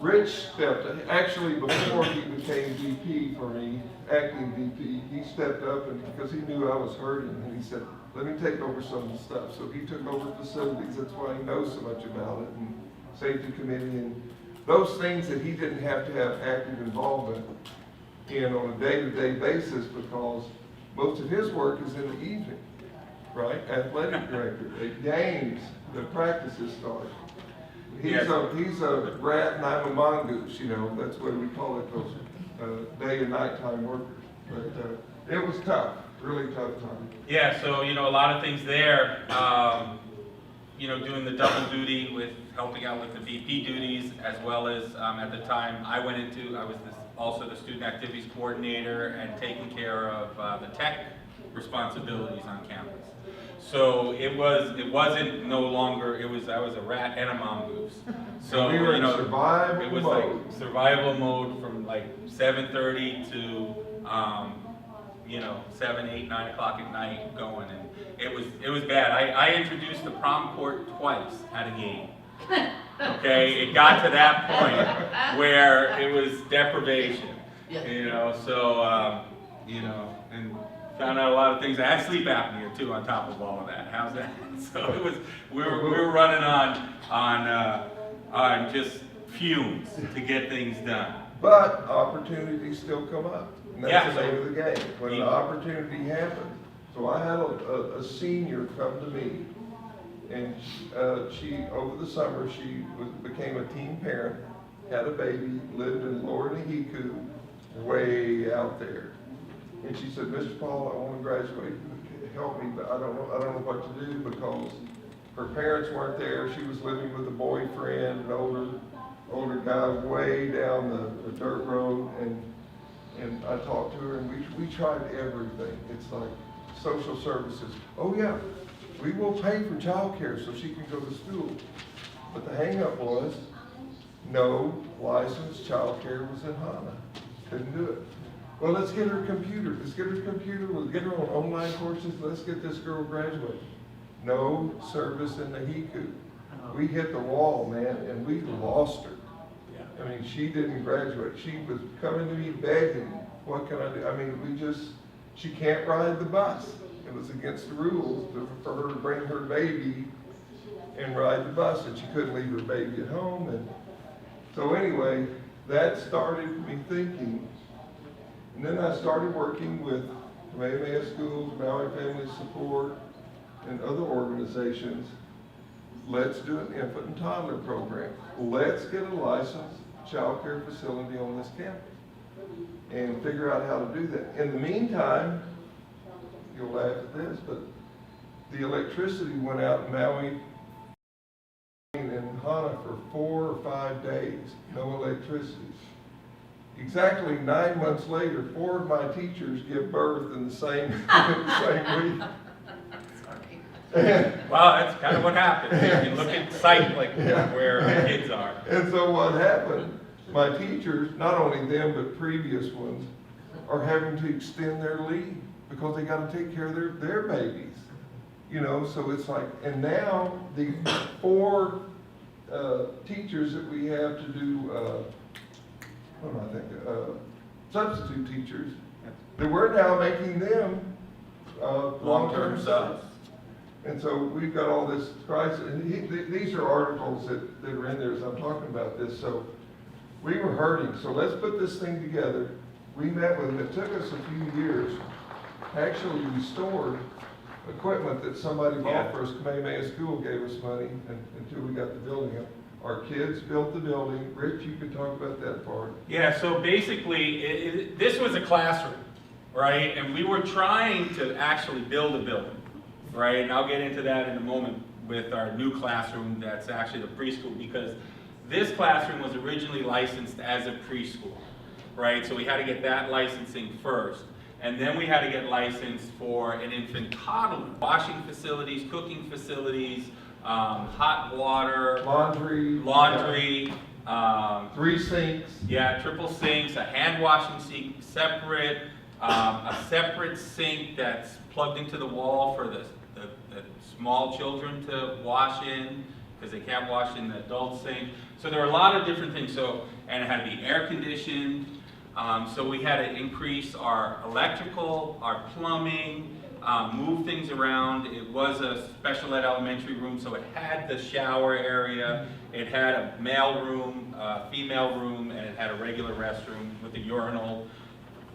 Rich stepped, actually before he became VP for me, acting VP, he stepped up and because he knew I was hurting, and he said, let me take over some of the stuff. So he took over facilities, that's why he knows so much about it, and safety committee, and those things that he didn't have to have active involvement in on a day-to-day basis because most of his work is in the evening, right? Athletic director, at games, the practices start. He's a rat and I'm a mongoose, you know, that's what we call it, those day and nighttime workers. But it was tough, really tough time. Yeah, so, you know, a lot of things there, you know, doing the double duty with helping out with the VP duties, as well as at the time I was also the student activities coordinator and taking care of the tech responsibilities on campus. So I was a rat and a mongoose. So we were you in know, survival it was mode. like survival mode from like 7:30 to you know, 7, 8, 9 o'clock at night going, and it was bad. I introduced the prom court twice at a game. Okay, it got to that point where it was deprivation. Yeah. You know, so you know, and found out a lot of things. I had sleep apnea too on top of all of that. How's that? So it was we were running on just fumes to get things done. But opportunities still come up. And that's the Yeah. name of the game, when the opportunity happens. So I had a senior come to me, and she, over the summer, became a teen parent, had a baby, lived in Lower Nahiku, way out there. And she said, Mr. Paul, I want to graduate, help me, but I don't know what to do because her parents weren't there. She was living with a boyfriend, an older guy, way down the dirt road, and I talked to her, and we tried everything. It's like social services. Oh yeah, we will pay for childcare so she can go to school. But the hang-up was, no licensed childcare was in Hana. Couldn't do it. Well, let's get her a computer. We'll get her on online courses. Let's get this girl graduated. No service in Nahiku. We hit the wall, man, and we lost her. I mean, she didn't graduate. She was coming to me begging, what can I do? I mean, she can't ride the bus. It was against the rules for her to bring her baby and ride the bus, and she couldn't leave her baby at home. And so anyway, that started me thinking. And then I started working with Kamehameha Schools, Maui Family Support, and other organizations. Let's do an infant and toddler program. Let's get a licensed child care facility on this campus and figure out how to do that. In the meantime, you'll laugh at this, but the electricity went out in Maui and Hana for 4 or 5 days, no electricity. Exactly 9 months later, 4 of my teachers give birth in the same week. Well, that's kind of what happened. You can look at site like Yeah. where our kids are. And so what happened, my teachers, not only them, but previous ones, are having to extend their leave because they gotta take care of their babies. You know, so it's like, and now the 4 teachers that we have to do, what am I thinking, substitute teachers, that we're now making them long-term subs. And so we've got all this crisis, and these are articles that are in there as I'm talking about this, so we were hurting, so let's put this thing together. We met with them, it took us a few years, actually restored equipment that somebody bought Yeah. for us. Kamehameha School gave us money until we got the building up. Our kids built the building. Rich, you could talk about that part. Yeah, so basically, this was a classroom, right? And we were trying to actually build a building, right? And I'll get into that in a moment with our new classroom that's actually the preschool, because this classroom was originally licensed as a preschool, right? So we had to get that licensing first. And then we had to get licensed for an infant toddler, washing facilities, cooking facilities, hot water, laundry, 3 sinks. yeah, triple sinks, a hand washing sink separate, a separate sink that's plugged into the wall for the small children to wash in, because they can't wash in the adult sink. So there were a lot of different things. So, and it had to be air conditioned. So we had to increase our electrical, our plumbing, move things around. It was a special ed elementary room, so it had the shower area, it had a male room, female room, and it had a regular restroom with a urinal.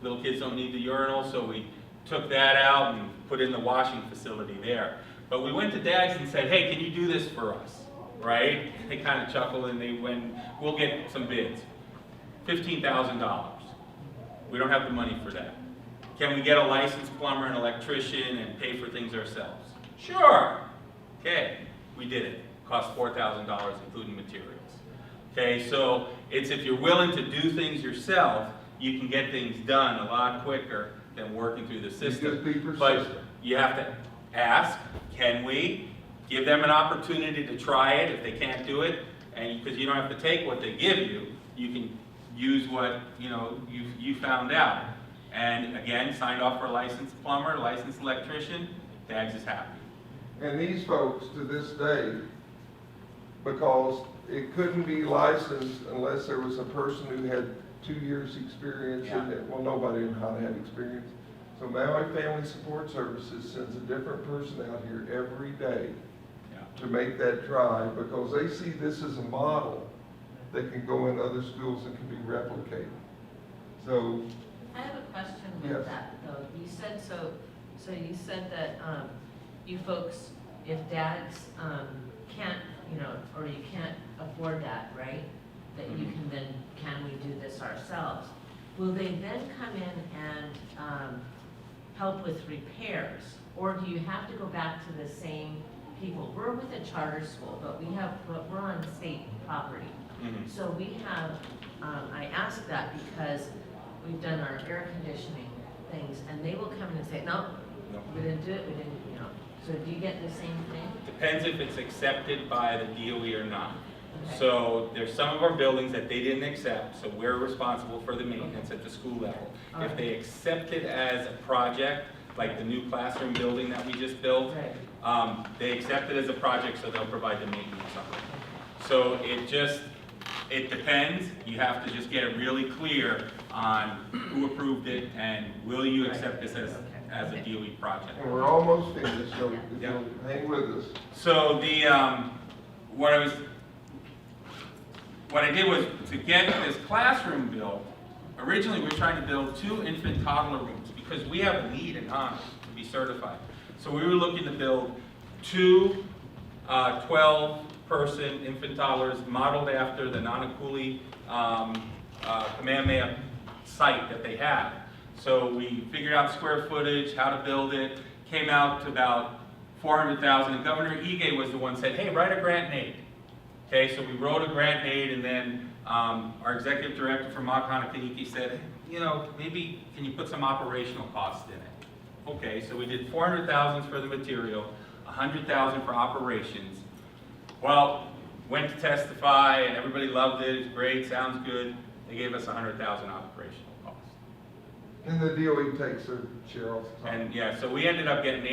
Little kids don't need the urinal, so we took that out and put in the washing facility there. But we went to dads and said, hey, can you do this for us, right? They kind of chuckled and they went, we'll get some bids. $15,000. We don't have the money for that. Can we get a licensed plumber and electrician and pay for things ourselves? Sure. Okay, we did it. Cost $4,000 including materials. Okay, so it's if you're willing to do things yourself, you can get things done a lot quicker than working through the system. just be persistent. But you have to ask, can we? Give them an opportunity to try it if they can't do it, and because you don't have to take what they give you, you can use what you found out. And again, signed off for a licensed plumber, licensed electrician, Dags is happy. And these folks to this day, because it couldn't be licensed unless there was a person who had 2 years experience in it. Well, nobody in Hana had experience. So Maui Family Support Services sends a different person out here every day to make that drive, because they see this as a model that can go in other schools and can be replicated. So, I have a question Yes. with that, though. You said, so you said that, you folks, if dads, can't, or you can't afford that, right? That you can then, can we do this ourselves? Will they then come in and, help with repairs? Or do you have to go back to the same people? We're with a charter school, but we're on state property. Mhm. So we have, I ask that because we've done our air conditioning things, and they will come in and say, no, No. we didn't do it, we didn't, So do you get the same thing? Depends if it's accepted by the DOE or not. Okay. So there's some of our buildings that they didn't accept, so we're responsible for the maintenance at the school level. If Alright. they accept it as a project, like the new classroom building that we just built, Right. they accept it as a project, so they'll provide the maintenance on it. So it depends. You have to just get it really clear on who approved it and will you accept this as a DOE project. and we're almost finished, so if Yeah. you'll hang with us. So what I did was to get this classroom built. Originally, we were trying to build 2 infant toddler rooms because we have a need in Hana to be certified. So we were looking to build 2 12-person infant toddlers modeled after the Nanakuli Kamehameha site that they have. So we figured out square footage, how to build it, came out to about $400,000, and Governor Ige was the one who said, hey, write a grant and aid. Okay, so we wrote a grant and aid, and then our executive director from Hana Kaniki said, maybe can you put some operational costs in it? Okay, so we did $400,000 for the material, $100,000 for operations. Well, went to testify and everybody loved it, it's great, sounds good. They gave us $100,000 operational cost. And the DOE takes their share all the time. And yeah, so we ended up getting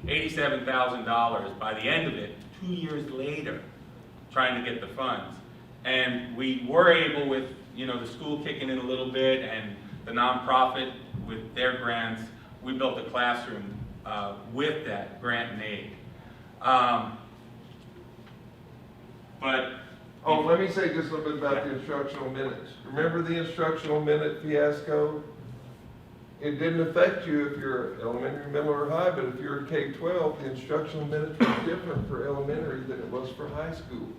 $87,000 by the end of it, 2 years later, trying to get the funds. And we were able, with the school kicking in a little bit and the nonprofit with their grants, we built a classroom with that grant and aid. Oh, let me say just a little bit about the instructional minutes. Remember the instructional minute fiasco? It didn't affect you if you're elementary, middle, or high, but if you're K-12, the instructional minutes were different for elementary than it was for high school.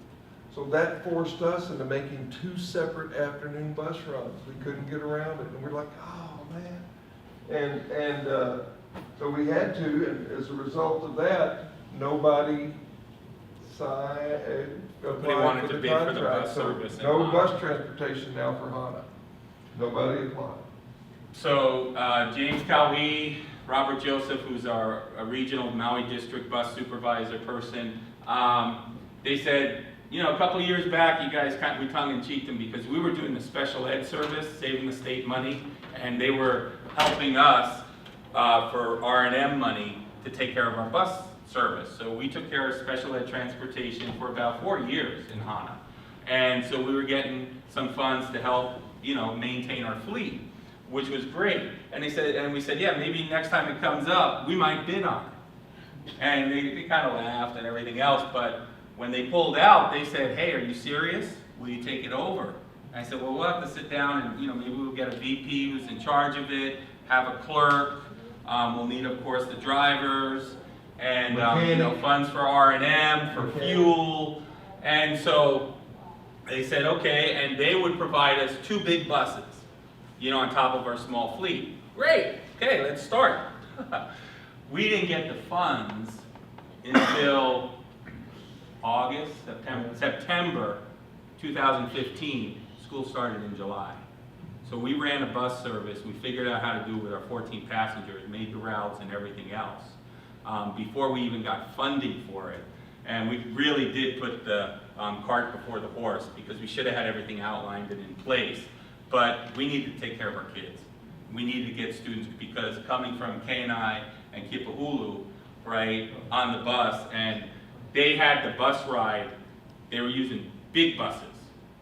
So that forced us into making 2 separate afternoon bus runs. We couldn't get around it, and we're like, oh, man. And so we had to, and as a result of that, nobody Nobody wanted to bid for the bus So service. no bus transportation now for Hana. Nobody applied. So James Calvi, Robert Joseph, who's our regional Maui district bus supervisor person, they said, a couple of years back, you guys we tongue-in-cheeked them because we were doing the special ed service, saving the state money, and they were helping us for R&M money to take care of our bus service. So we took care of special ed transportation for about 4 years in Hana. And so we were getting some funds to help, maintain our fleet, which was great. And we said, yeah, maybe next time it comes up, we might bid on it. And they kind of laughed and everything else, but when they pulled out, they said, hey, are you serious? Will you take it over? And I said, well, we'll have to sit down and, maybe we'll get a VP who's in charge of it, have a clerk, we'll need, of course, the drivers, and funds for R&M, for fuel. And so they said, okay, and they would provide us 2 big buses, on top of our small fleet. Great, okay, let's start. We didn't get the funds until September 2015. School started in July. So we ran a bus service, we figured out how to do it with our 14 passengers, made the routes and everything else, before we even got funding for it. And we really did put the cart before the horse, because we should have had everything outlined and in place. But we needed to take care of our kids. We needed to get students, because coming from K&I and Kipahulu, right, on the bus, and they had the bus ride, they were using big buses.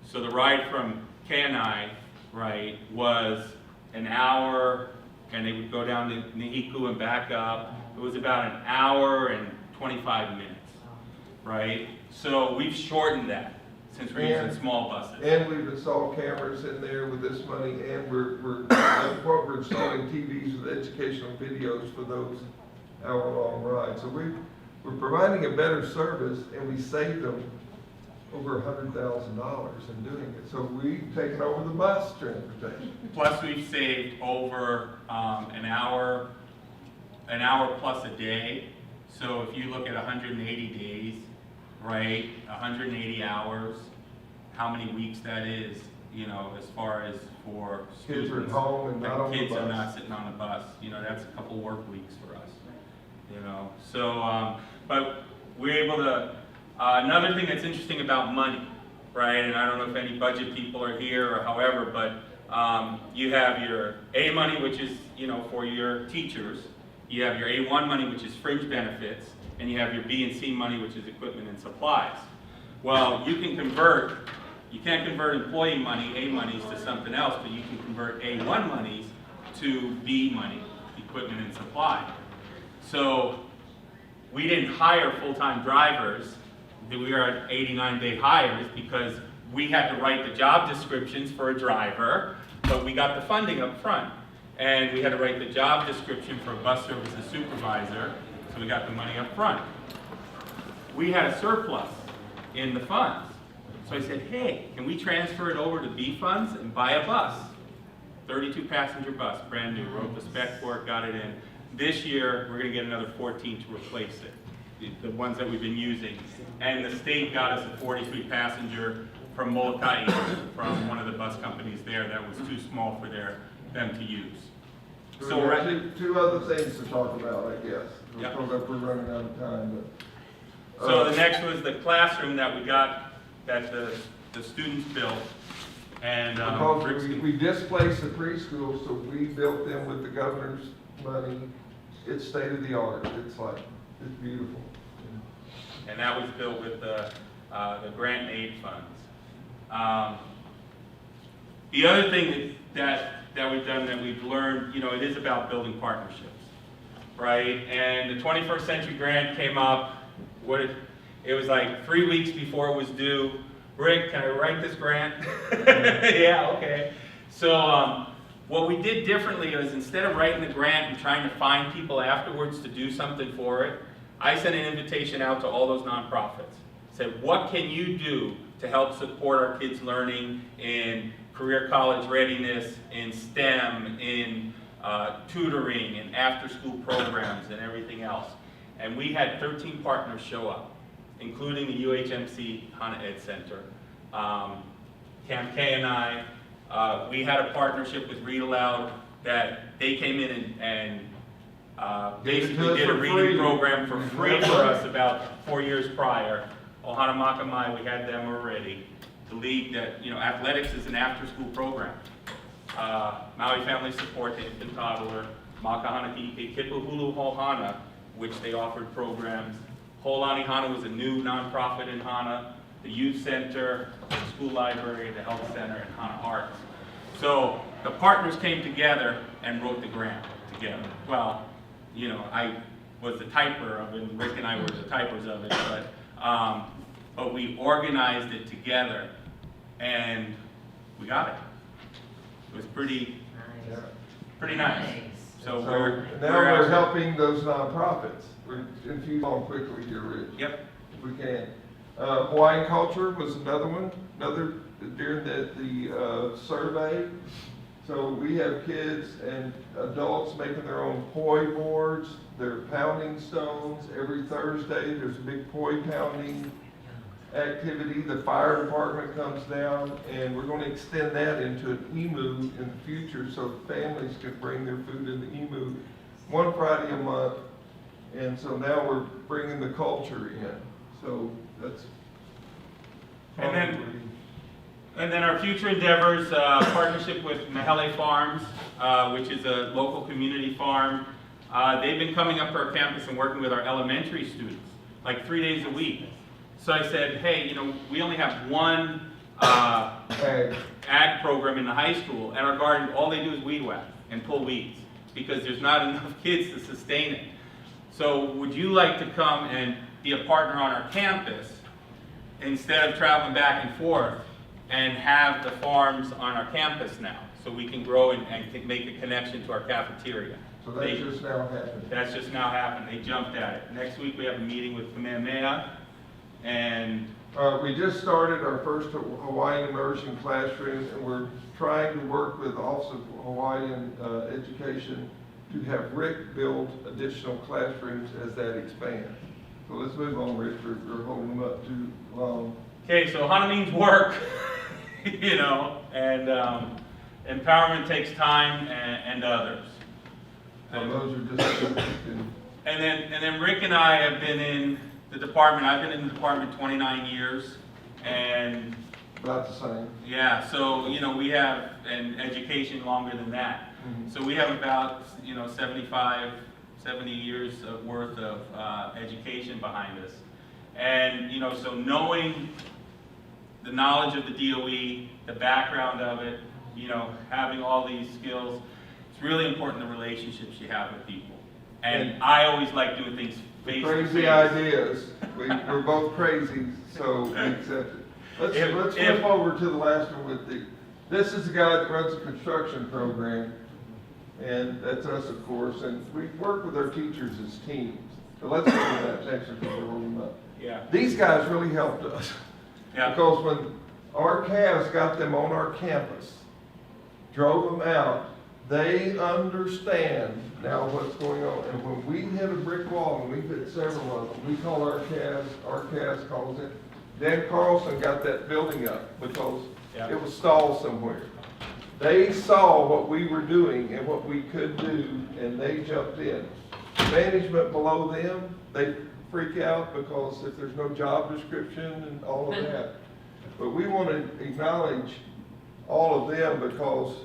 So the ride from K&I, right, was an hour, and they would go down to Nihiku and back up. It was about an hour and 25 minutes, right? So we've shortened that since we're using small buses. And we've installed cameras in there with this money, and we're installing TVs with educational videos for those hour-long rides. So we're providing a better service, and we saved them over $100,000 in doing it. So we've taken over the bus transportation. Plus we've saved over an hour plus a day. So if you look at 180 days, right, 180 hours, how many weeks that is, as far as for students. Kids are at home and not on the bus. Kids are not sitting on the bus. That's a couple work weeks for us. So, but we're able to, another thing that's interesting about money, right, and I don't know if any budget people are here or however, but you have your A money, which is, for your teachers. You have your A1 money, which is fringe benefits, and you have your B and C money, which is equipment and supplies. Well, you can't convert employee money, A monies, to something else, but you can convert A1 monies to B money, equipment and supply. So we didn't hire full-time drivers. We were at 89-day hires because we had to write the job descriptions for a driver, but we got the funding up front. And we had to write the job description for a bus services supervisor, so we got the money up front. We had a surplus in the funds. So I said, hey, can we transfer it over to B funds and buy a bus? 32-passenger bus, brand new, wrote the spec for it, got it in. This year, we're gonna get another 14 to replace it, the ones that we've been using. And the state got us a 43-passenger from Molokai, from one of the bus companies there, that was too small for them to use. So we right- got two other things to talk about, I guess. Yeah. We're running out of time, but. So the next was the classroom that we got, that the students built. And, Because we displaced the preschool, so we built them with the governor's money. It's state of the art. It's beautiful. and that was built with the grant and aid funds. The other thing that we've done, that we've learned, it is about building partnerships, right? And the 21st Century Grant came up, it was like 3 weeks before it was due. Rick, can I write this grant? Yeah, okay. So what we did differently is, instead of writing the grant and trying to find people afterwards to do something for it, I sent an invitation out to all those nonprofits. Said, what can you do to help support our kids' learning in career college readiness, in STEM, in tutoring, and after-school programs, and everything else. And we had 13 partners show up, including the UHMC Hana Ed Center. Cam K and I, we had a partnership with Read Aloud that they came in and basically did a reading program for free for us about 4 years prior. Ohana Makamai, we had them already. The league that, athletics is an after-school program. Maui Family Support, the infant toddler, Makahana Kipu Hulu Hana, which they offered programs. Holani Hana was a new nonprofit in Hana, the youth center, the school library, the health center, and Hana Arts. So the partners came together and wrote the grant together. Well, I was the typer of it, and Rick and I were the typers of it, but we organized it together, and we got it. It was pretty nice. So we're we're helping those nonprofits. If you go on quickly here, Rich. Yep. If we can. Hawaiian culture was another one, during the survey. So we have kids and adults making their own poi boards. They're pounding stones. Every Thursday, there's a big poi pounding activity. The fire department comes down, and we're going to extend that into an emu in the future, so families can bring their food in the emu one Friday a month. And so now we're bringing the culture in. So that's. And then our future endeavors, partnership with Mahele Farms, which is a local community farm. They've been coming up to our campus and working with our elementary students, like 3 days a week. So I said, hey, we only have one ag program in the high school, and our garden, all they do is weed whack and pull weeds, because there's not enough kids to sustain it. So would you like to come and be a partner on our campus, instead of traveling back and forth, and have the farms on our campus now, so we can grow and make a connection to our cafeteria? So that's just now happening. That's just now happened. They jumped at it. Next week we have a meeting with Kamehameha, and we just started our first Hawaiian immersion classroom, and we're trying to work with Office of Hawaiian Education to have Rick build additional classrooms as that expands. So let's move on, Rich. We're holding them up too long. okay, so Hana means work, and empowerment takes time and others. So those are just. And then Rick and I have been in the department. I've been in the department 29 years, and About the same. yeah, so we have an education longer than that. Mhm. So we have about 70 years worth of education behind us, and so knowing the knowledge of the DOE, the background of it, having all these skills, it's really important, the relationships you have with people. And I always like doing things face to face. Crazy ideas. We're both crazy, so we accept it. Let's flip over to the last one this is the guy that runs the construction program, and that's us, of course, and we work with our teachers as teams. So let's go to that next one, we'll roll them up. Yeah. These guys really helped us. Yeah. Because when our Cavs got them on our campus, drove them out, they understand now what's going on. And when we hit a brick wall, and we've hit several of them, we call our Cavs calls it. Dan Carlson got that building up because Yeah. it was stalled somewhere. They saw what we were doing and what we could do, and they jumped in. Management below them, they freak out because if there's no job description and all of that. But we want to acknowledge all of them because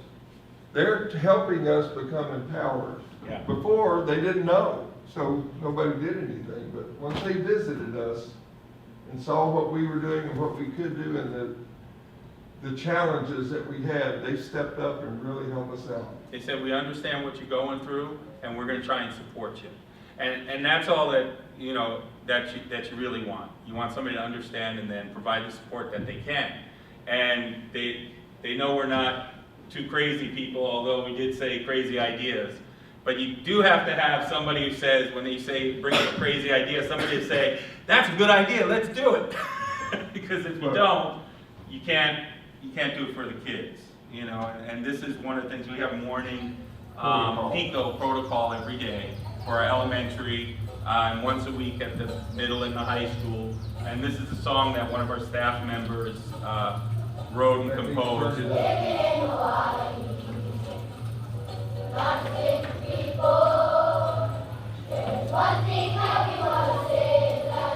they're helping us become empowered. Yeah. Before, they didn't know, so nobody did anything. But once they visited us and saw what we were doing and what we could do and the challenges that we had, they stepped up and really helped us out. They said, we understand what you're going through, and we're gonna try and support you. And that's all that, you know, that you really want. You want somebody to understand and then provide the support that they can. And they know we're not too crazy people, although we did say crazy ideas. But you do have to have somebody who says, when they say, bring up a crazy idea, somebody to say, that's a good idea, let's do it. Because if you don't, you can't do it for the kids, you know, and this is one of the things, we have morning PICO protocol every day for our elementary, and once a week at the middle and the high school. And this is a song that one of our staff members wrote and composed. One thing that we want to say is that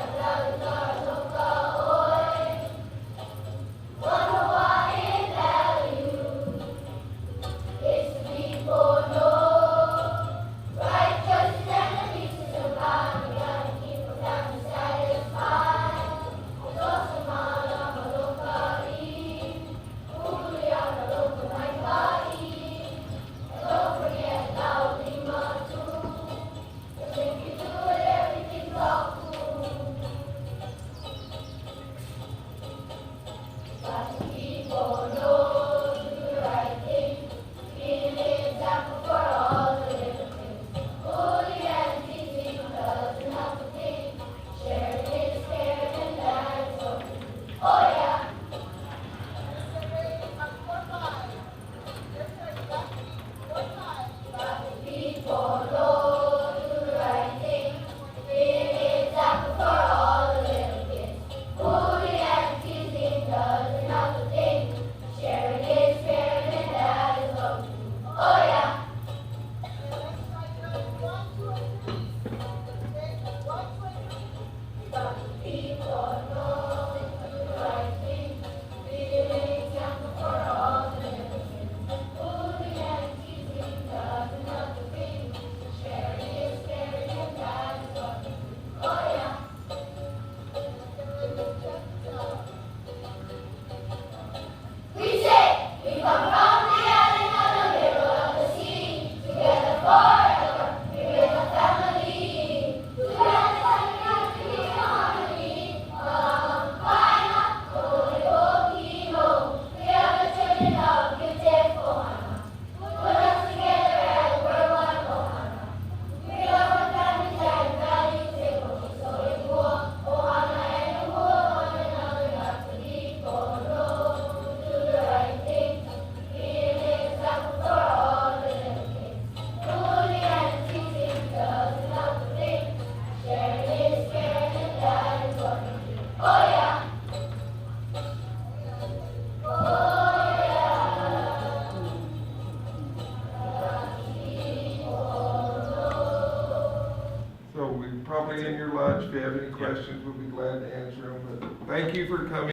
Probably in your lunch. If you have any questions, we'll be glad to answer them. But thank you for coming.